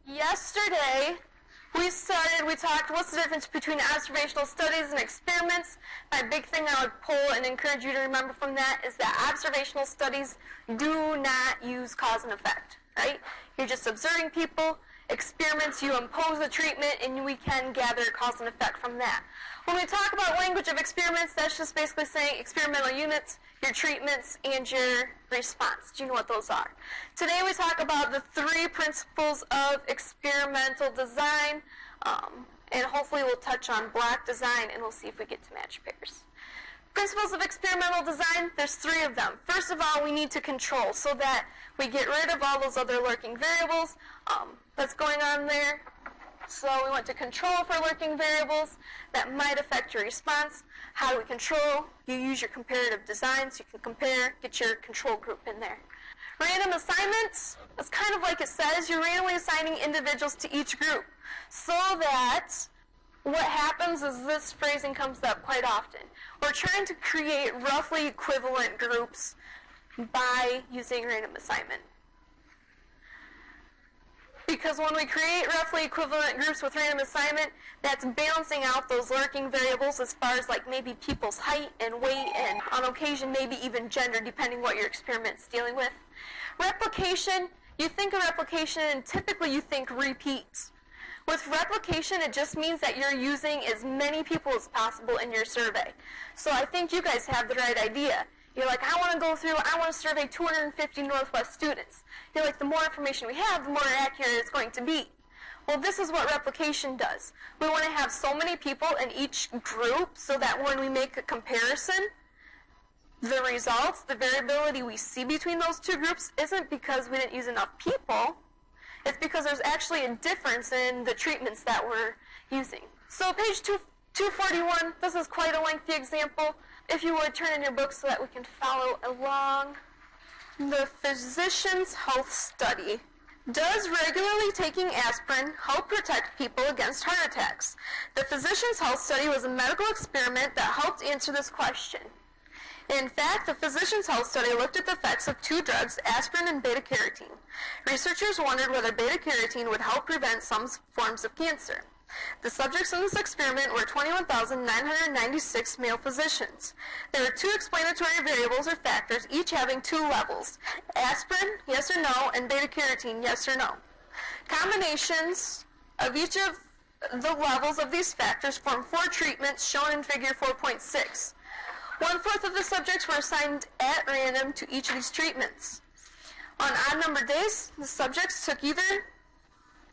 Yesterday, we talked what's the difference between observational studies and experiments. My big thing I would pull and encourage you to remember from that is that observational studies do not use cause and effect, right? You're just observing people. Experiments, you impose a treatment, and we can gather cause and effect from that. When we talk about language of experiments, that's just basically saying experimental units, your treatments, and your response. Do you know what those are? Today we talk about the 3 principles of experimental design, and hopefully we'll touch on block design, and we'll see if we get to match pairs. Principles of experimental design, there's 3 of them. First of all, we need to control so that we get rid of all those other lurking variables that's going on there. So we want to control for lurking variables that might affect your response. How do we control? You use your comparative design so you can compare, get your control group in there. Random assignments, it's kind of like it says, you're randomly assigning individuals to each group so that what happens is this phrasing comes up quite often. We're trying to create roughly equivalent groups by using random assignment. Because when we create roughly equivalent groups with random assignment, that's balancing out those lurking variables as far as like maybe people's height and weight and on occasion maybe even gender depending what your experiment's dealing with. Replication, you think of replication and typically you think repeats. With replication, it just means that you're using as many people as possible in your survey. So I think you guys have the right idea. You're like, I want to go through, I want to survey 250 Northwest students. You're like, the more information we have, the more accurate it's going to be. Well, this is what replication does. We want to have so many people in each group so that when we make a comparison, the results, the variability we see between those 2 groups isn't because we didn't use enough people. It's because there's actually a difference in the treatments that we're using. So page 241, this is quite a lengthy example. If you would turn in your book so that we can follow along. The Physician's Health Study. Does regularly taking aspirin help protect people against heart attacks? The Physician's Health Study was a medical experiment that helped answer this question. In fact, the Physician's Health Study looked at the effects of 2 drugs, aspirin and beta-carotene. Researchers wondered whether beta-carotene would help prevent some forms of cancer. The subjects in this experiment were 21,996 male physicians. There were 2 explanatory variables or factors, each having 2 levels. Aspirin, yes or no, and beta-carotene, yes or no. Combinations of each of the levels of these factors form 4 treatments shown in figure 4.6. 1/4 of the subjects were assigned at random to each of these treatments. On odd-numbered days, the subjects took either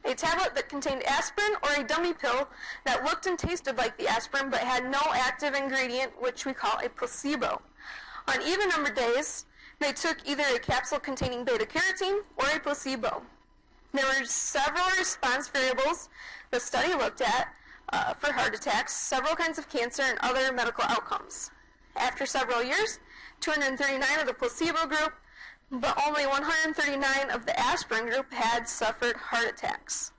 a tablet that contained aspirin or a dummy pill that looked and tasted like the aspirin but had no active ingredient, which we call a placebo. On even-numbered days, they took either a capsule containing beta-carotene or a placebo. There were several response variables the study looked at for heart attacks, several kinds of cancer, and other medical outcomes. After several years, 239 of the placebo group, but only 139 of the aspirin group had suffered heart attacks.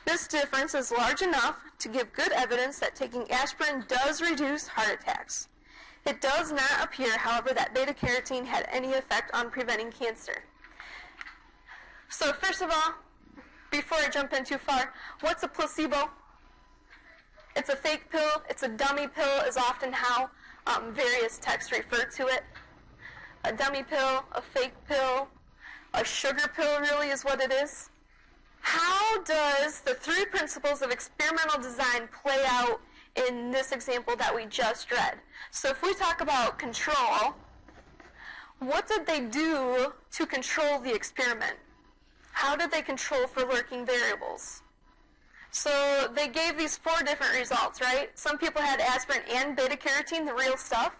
This difference is large enough to give good evidence that taking aspirin does reduce heart attacks. It does not appear, however, that beta-carotene had any effect on preventing cancer. So first of all, before I jump in too far, what's a placebo? It's a fake pill. It's a dummy pill is often how various texts refer to it. A dummy pill, a fake pill, a sugar pill really is what it is. How does the 3 principles of experimental design play out in this example that we just read? So if we talk about control, what did they do to control the experiment? How did they control for lurking variables? So they gave these 4 different results, right? Some people had aspirin and beta-carotene, the real stuff.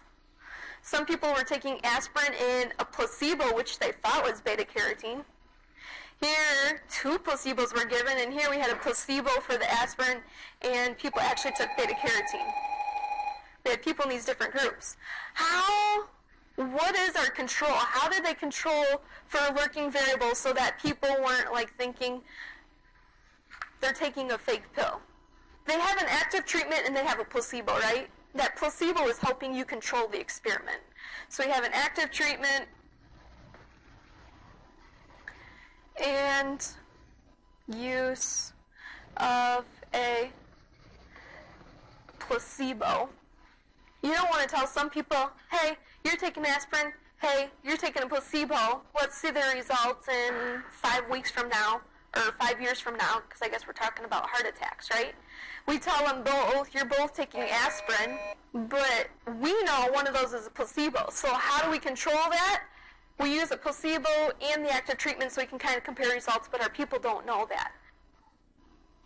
Some people were taking aspirin in a placebo, which they thought was beta-carotene. Here, 2 placebos were given, and here we had a placebo for the aspirin, and people actually took beta-carotene. We had people in these different groups. What is our control? How did they control for lurking variables so that people weren't like thinking they're taking a fake pill? They have an active treatment and they have a placebo, right? That placebo is helping you control the experiment. So we have an active treatment, and use of a placebo. You don't want to tell some people, hey, you're taking aspirin, hey, you're taking a placebo. Let's see the results in 5 weeks from now, or 5 years from now, because I guess we're talking about heart attacks, right? We tell them both, you're both taking aspirin, but we know one of those is a placebo. So how do we control that? We use a placebo and the active treatment so we can kind of compare results, but our people don't know that.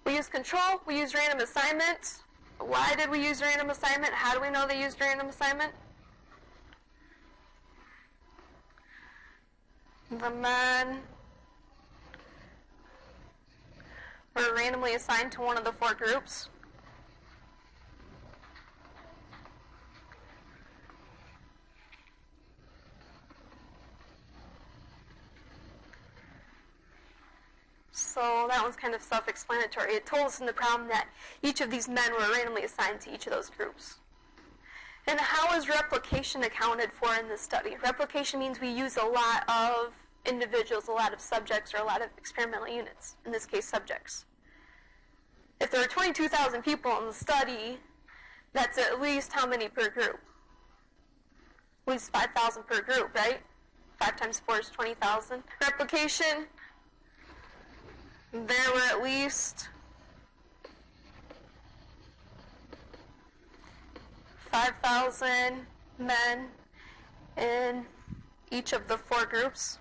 We use control, we use random assignment. Why did we use random assignment? How do we know they used random assignment? The men were randomly assigned to one of the 4 groups. So that one's kind of self-explanatory. It told us in the problem that each of these men were randomly assigned to each of those groups. And how is replication accounted for in this study? Replication means we use a lot of individuals, a lot of subjects, or a lot of experimental units, in this case subjects. If there are 22,000 people in the study, that's at least how many per group? At least 5,000 per group, right? 5 times 4 is 20,000. Replication, there were at least 5,000 men in each of the 4 groups.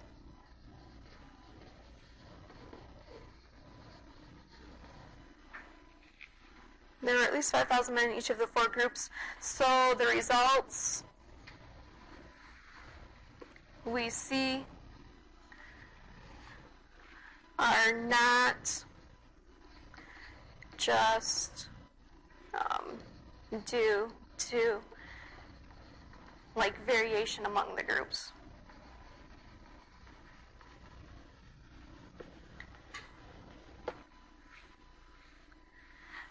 There were at least 5,000 men in each of the 4 groups. So the results we see are not just due to like variation among the groups.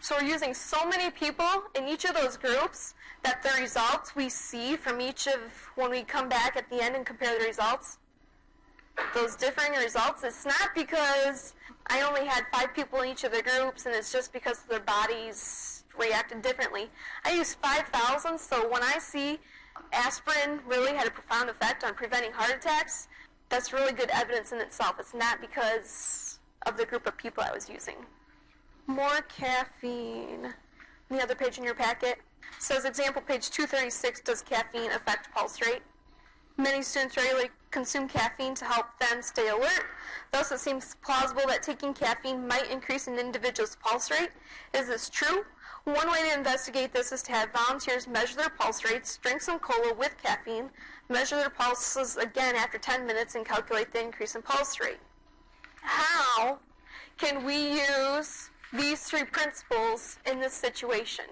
So we're using so many people in each of those groups that the results we see from each of, when we come back at the end and compare the results, those differing results, it's not because I only had 5 people in each of the groups and it's just because their bodies reacted differently. I used 5,000, so when I see aspirin really had a profound effect on preventing heart attacks, that's really good evidence in itself. It's not because of the group of people I was using. More caffeine. The other page in your packet says, example page 236, does caffeine affect pulse rate? Many students regularly consume caffeine to help them stay alert. Thus, it seems plausible that taking caffeine might increase an individual's pulse rate. Is this true? One way to investigate this is to have volunteers measure their pulse rates, drink some cola with caffeine, measure their pulses again after 10 minutes, and calculate the increase in pulse rate. How can we use these 3 principles in this situation?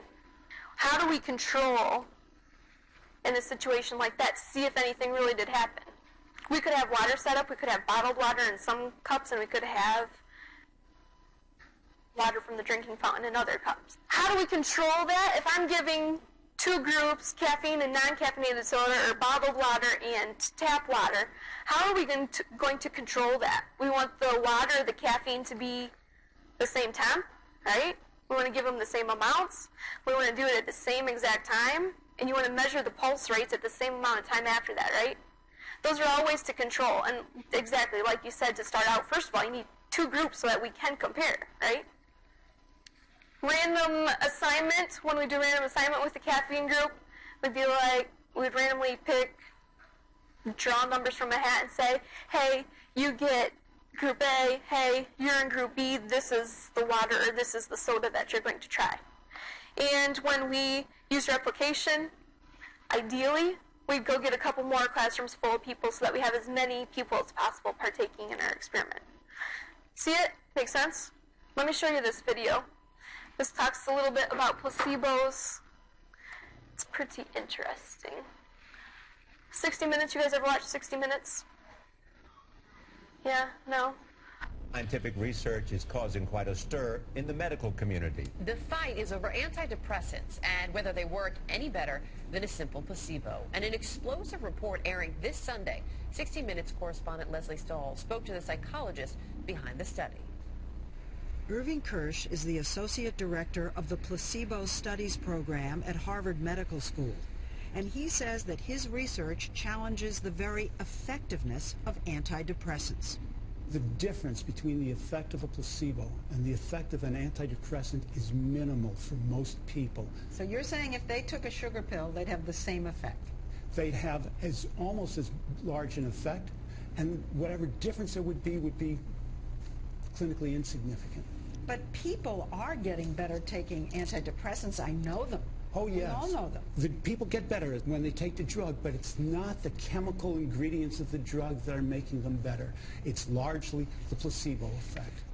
How do we control in a situation like that to see if anything really did happen? We could have water set up, we could have bottled water in some cups, and we could have water from the drinking fountain in other cups. How do we control that? If I'm giving 2 groups, caffeine and non-caffeinated soda, or bottled water and tap water, how are we going to control that? We want the water, the caffeine to be the same temp, right? We want to give them the same amounts. We want to do it at the same exact time. And you want to measure the pulse rates at the same amount of time after that, right? Those are all ways to control. And exactly, like you said, to start out, first of all, you need 2 groups so that we can compare, right? Random assignment, when we do random assignment with the caffeine group, would be like, we'd randomly draw numbers from a hat and say, hey, you get Group A, hey, you're in Group B, this is the water or this is the soda that you're going to try. And when we use replication, ideally, we'd go get a couple more classrooms full of people so that we have as many people as possible partaking in our experiment. See it? Make sense? Let me show you this video. This talks a little bit about placebos. It's pretty interesting. 60 Minutes, you guys ever watch 60 Minutes? Yeah? No? Scientific research is causing quite a stir in the medical community. The fight is over antidepressants and whether they work any better than a simple placebo. And an explosive report airing this Sunday. 60 Minutes correspondent Leslie Stahl spoke to the psychologist behind the study. Irving Kirsch is the Associate Director of the Placebo Studies Program at Harvard Medical School, and he says that his research challenges the very effectiveness of antidepressants. The difference between the effect of a placebo and the effect of an antidepressant is minimal for most people. So you're saying if they took a sugar pill, they'd have the same effect? They'd have almost as large an effect, and whatever difference there would be clinically insignificant. But people are getting better taking antidepressants. I know them. Oh, yes. We all know them. The people get better when they take the drug, but it's not the chemical ingredients of the drug that are making them better. It's largely the placebo effect.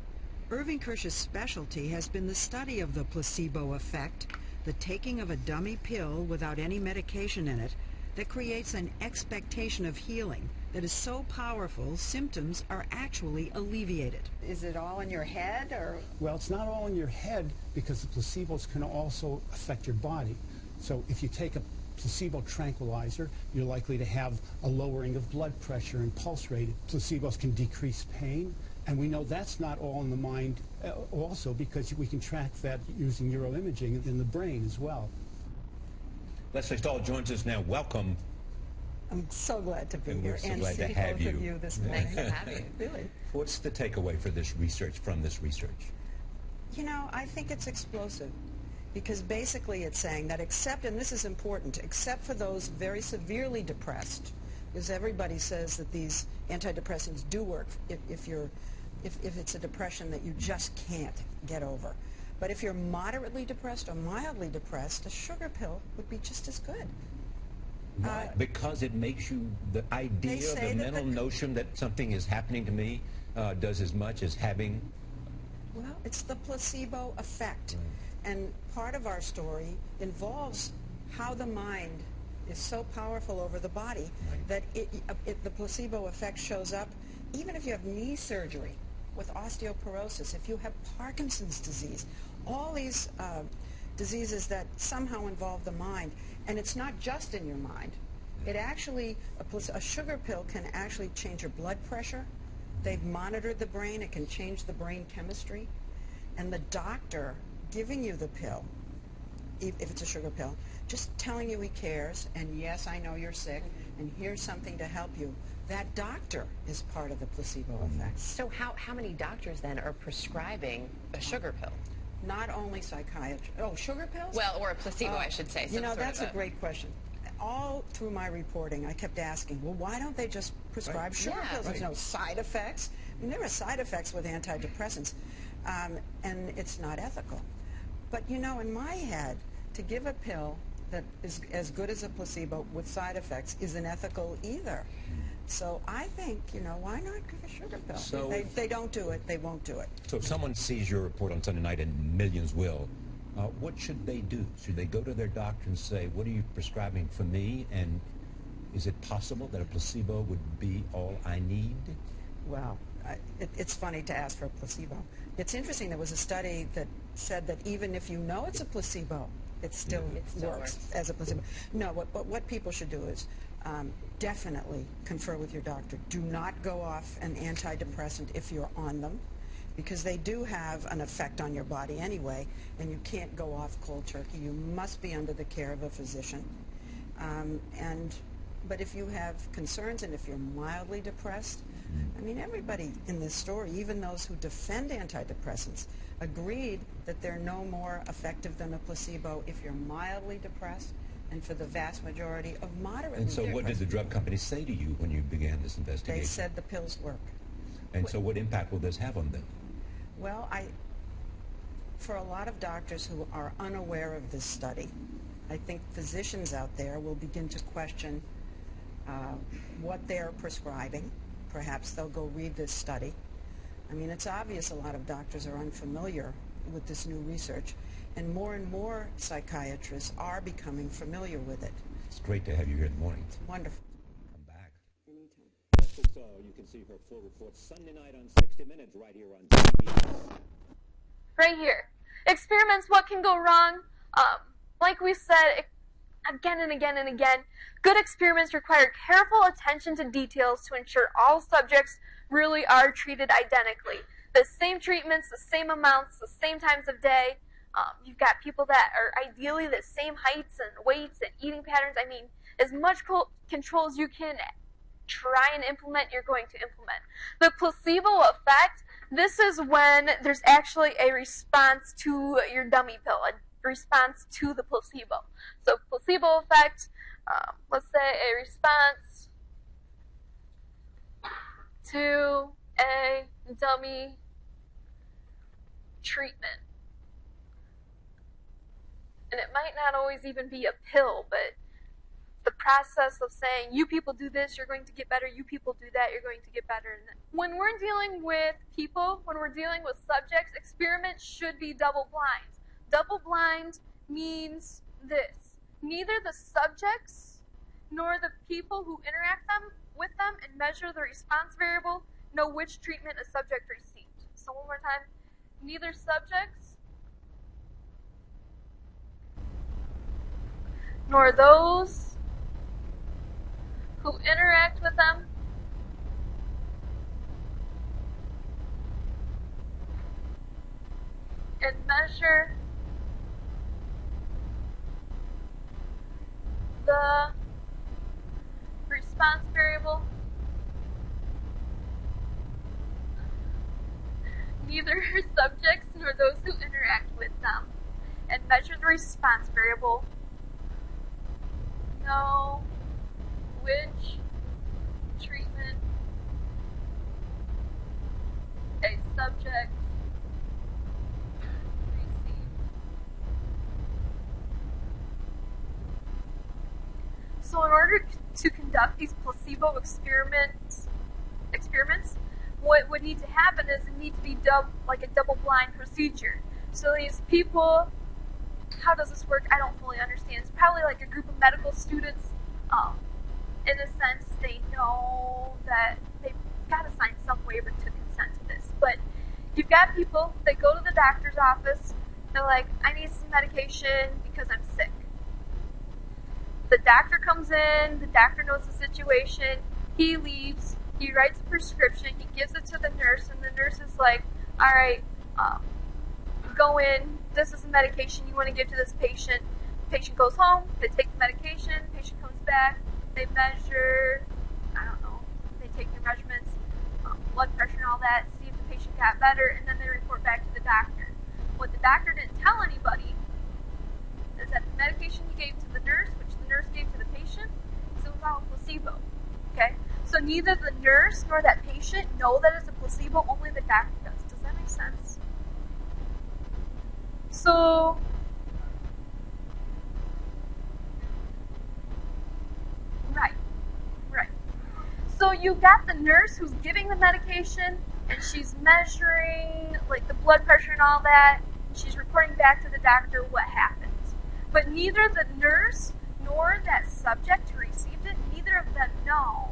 Irving Kirsch's specialty has been the study of the placebo effect, the taking of a dummy pill without any medication in it that creates an expectation of healing that is so powerful, symptoms are actually alleviated. Is it all in your head, or? Well, it's not all in your head because the placebos can also affect your body. So if you take a placebo tranquilizer, you're likely to have a lowering of blood pressure and pulse rate. Placebos can decrease pain, and we know that's not all in the mind also because we can track that using neuroimaging in the brain as well. Lesley Stahl joins us now. Welcome. I'm so glad to be here. We're so and glad to see have both you. of you this Nice morning. to have you. Really. What's the takeaway for this research, from this research? You know, I think it's explosive because basically it's saying that except, and this is important, except for those very severely depressed, because everybody says that these antidepressants do work if it's a depression that you just can't get over. But if you're moderately depressed or mildly depressed, a sugar pill would be just as good. Because it makes you, the idea, the mental notion that something is happening to me does as much as having... Well, it's the placebo effect. And part of our story involves how the mind is so powerful over the body that the placebo effect shows up even if you have knee surgery with osteoporosis, if you have Parkinson's disease, all these diseases that somehow involve the mind. And it's not just in your mind. It actually, a sugar pill can actually change your blood pressure. They've monitored the brain. It can change the brain chemistry. And the doctor giving you the pill, if it's a sugar pill, just telling you he cares, and yes, I know you're sick, and here's something to help you, that doctor is part of the placebo effect. So how many doctors then are prescribing a sugar pill? Not only psychiatry. Oh, sugar pills? Well, or a placebo, I should say. You know, that's a great question. All through my reporting, I kept asking, well, why don't they just prescribe sugar pills? There's no side effects. I mean, there are side effects with antidepressants, and it's not ethical. But, you know, in my head, to give a pill that is as good as a placebo with side effects isn't ethical either. So I think, you know, why not give a sugar pill? So if they don't do it, they won't do it. So if someone sees your report on Sunday night, and millions will, what should they do? Should they go to their doctor and say, what are you prescribing for me? And is it possible that a placebo would be all I need? Well, it's funny to ask for a placebo. It's interesting, there was a study that said that even if you know it's a placebo, it still works as a placebo. No, what people should do is definitely confer with your doctor. Do not go off an antidepressant if you're on them, because they do have an effect on your body anyway, and you can't go off cold turkey. You must be under the care of a physician. But if you have concerns and if you're mildly depressed, I mean, everybody in this story, even those who defend antidepressants, agreed that they're no more effective than a placebo if you're mildly depressed, and for the vast majority of moderately depressed. And so what did the drug company say to you when you began this investigation? They said the pills work. And so what impact will this have on them? Well, for a lot of doctors who are unaware of this study, I think physicians out there will begin to question what they're prescribing. Perhaps they'll go read this study. I mean, it's obvious a lot of doctors are unfamiliar with this new research, and more psychiatrists are becoming familiar with it. It's great to have you here in the morning. It's wonderful. Come back. Anytime. Lesley Stahl, you can see her full report Sunday night on 60 Minutes right here on CBS. Right here. Experiments, what can go wrong? Like we said again and again and again, good experiments require careful attention to details to ensure all subjects really are treated identically. the same treatments, the same amounts, the same times of day. You've got people that are ideally the same heights and weights and eating patterns. I mean, as much control as you can try and implement, you're going to implement. The placebo effect, this is when there's actually a response to your dummy pill, a response to the placebo. So placebo effect, let's say a response to a dummy treatment. And it might not always even be a pill, but the process of saying, you people do this, you're going to get better, you people do that, you're going to get better. When we're dealing with people, when we're dealing with subjects, experiments should be double blind. Double blind means this: neither the subjects nor the people who interact with them and measure the response variable know which treatment a subject received. So one more time, neither subjects nor those who interact with them and measure the response variable, neither subjects nor those who interact with them and measure the response variable know which treatment a subject received. So in order to conduct these placebo experiments, what would need to happen is it needs to be like a double-blind procedure. So these people, how does this work? I don't fully understand. It's probably like a group of medical students. In a sense, they know that they've got to sign some waiver to consent to this. But you've got people, they go to the doctor's office, they're like, I need some medication because I'm sick. The doctor comes in, the doctor knows the situation, he leaves, he writes a prescription, he gives it to the nurse, and the nurse is like, all right, go in, this is the medication you want to give to this patient. The patient goes home, they take the medication, the patient comes back, they measure, I don't know, they take their measurements, blood pressure and all that, see if the patient got better, and then they report back to the doctor. What the doctor didn't tell anybody is that the medication he gave to the nurse, which the nurse gave to the patient, is it was all a placebo. Okay? So neither the nurse nor that patient know that it's a placebo, only the doctor does. Does that make sense? So right. So you got the nurse who's giving the medication, and she's measuring like the blood pressure and all that, and she's reporting back to the doctor what happens. But neither the nurse nor that subject who received it, neither of them know